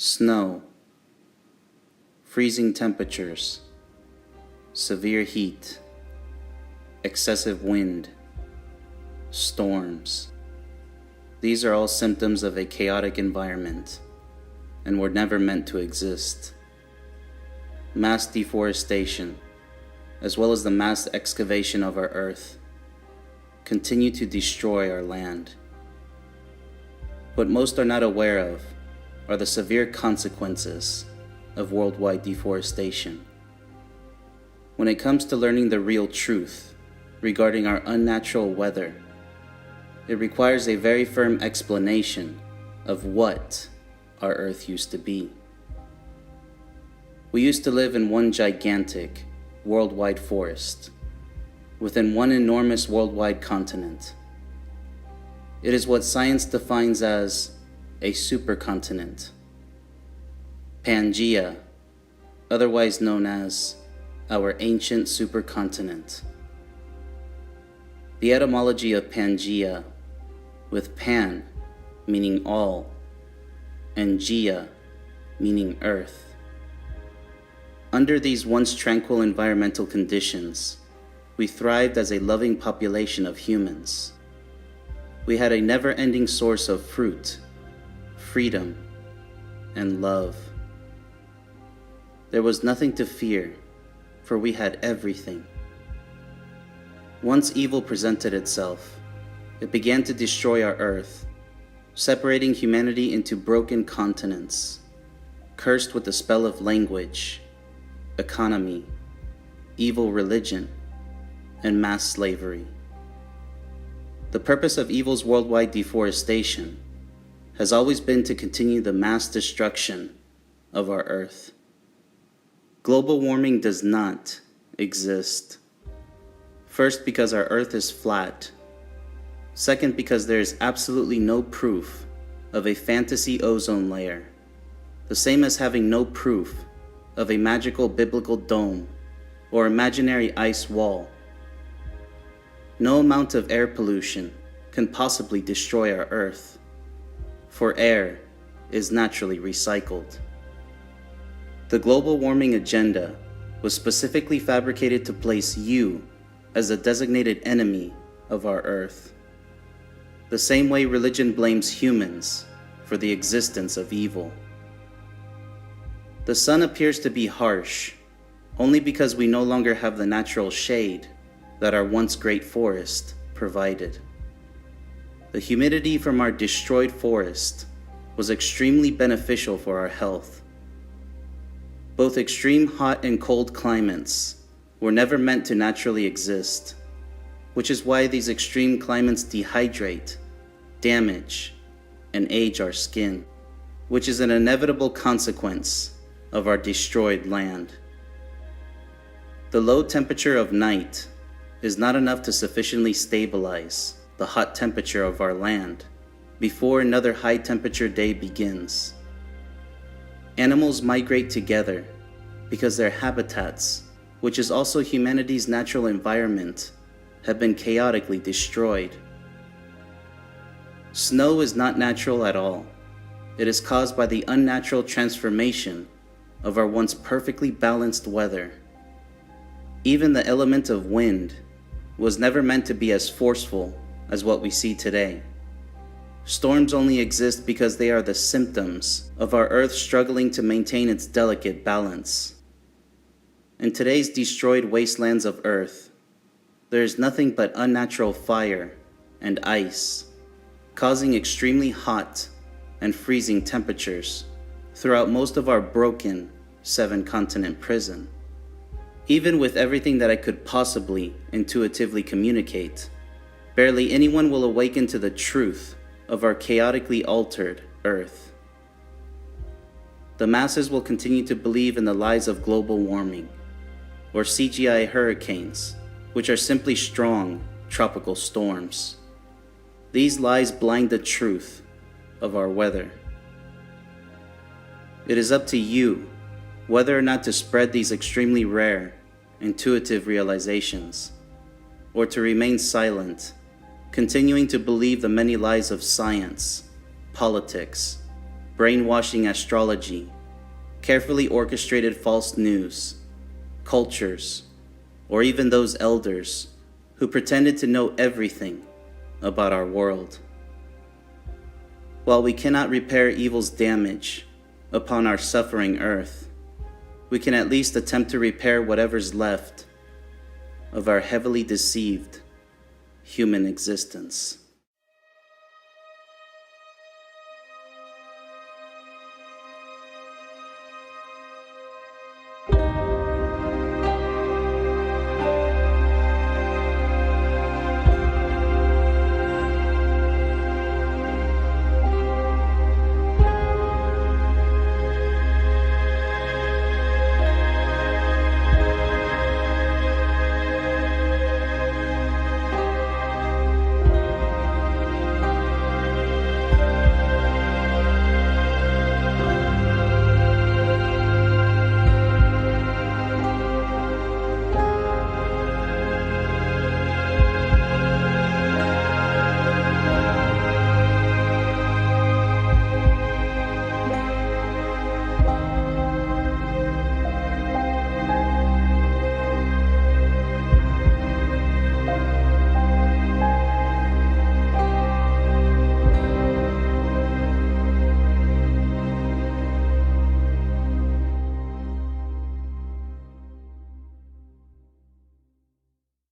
snow, freezing temperatures, severe heat, excessive wind, storms. These are all symptoms of a chaotic environment and were never meant to exist. Mass deforestation, as well as the mass excavation of our earth, continue to destroy our land. What most are not aware of are the severe consequences of worldwide deforestation. When it comes to learning the real truth regarding our unnatural weather, it requires a very firm explanation of what our Earth used to be. We used to live in one gigantic worldwide forest within one enormous worldwide continent. It is what science defines as a supercontinent. Pangaea, otherwise known as our ancient supercontinent. The etymology of Pangaea, with Pan meaning all, and Gaea meaning earth. Under these once tranquil environmental conditions, we thrived as a loving population of humans. We had a never-ending source of fruit, freedom, and love. There was nothing to fear, for we had everything. Once evil presented itself, it began to destroy our earth, separating humanity into broken continents, cursed with the spell of language, economy, evil religion, and mass slavery. The purpose of evil's worldwide deforestation has always been to continue the mass destruction of our earth. Global warming does not exist. First, because our earth is flat. Second, because there is absolutely no proof of a fantasy ozone layer, the same as having no proof of a magical biblical dome or imaginary ice wall. No amount of air pollution can possibly destroy our earth, for air is naturally recycled. The global warming agenda was specifically fabricated to place you as a designated enemy of our earth. The same way religion blames humans for the existence of evil. The sun appears to be harsh only because we no longer have the natural shade that our once great forest provided. The humidity from our destroyed forest was extremely beneficial for our health. Both extreme hot and cold climates were never meant to naturally exist, which is why these extreme climates dehydrate, damage, and age our skin, which is an inevitable consequence of our destroyed land. The low temperature of night is not enough to sufficiently stabilize the hot temperature of our land before another high temperature day begins. Animals migrate together because their habitats, which is also humanity's natural environment, have been chaotically destroyed. Snow is not natural at all. It is caused by the unnatural transformation of our once perfectly balanced weather. Even the element of wind was never meant to be as forceful as what we see today. Storms only exist because they are the symptoms of our earth struggling to maintain its delicate balance. In today's destroyed wastelands of earth, there is nothing but unnatural fire and ice, causing extremely hot and freezing temperatures throughout most of our broken 7-continent prison. Even with everything that I could possibly intuitively communicate, barely anyone will awaken to the truth of our chaotically altered earth. The masses will continue to believe in the lies of global warming, or CGI hurricanes, which are simply strong tropical storms. These lies blind the truth of our weather. It is up to you whether or not to spread these extremely rare, intuitive realizations, or to remain silent, continuing to believe the many lies of science, politics, brainwashing astrology, carefully orchestrated false news, cultures, or even those elders who pretended to know everything about our world. While we cannot repair evil's damage upon our suffering earth, we can at least attempt to repair whatever's left of our heavily deceived human existence.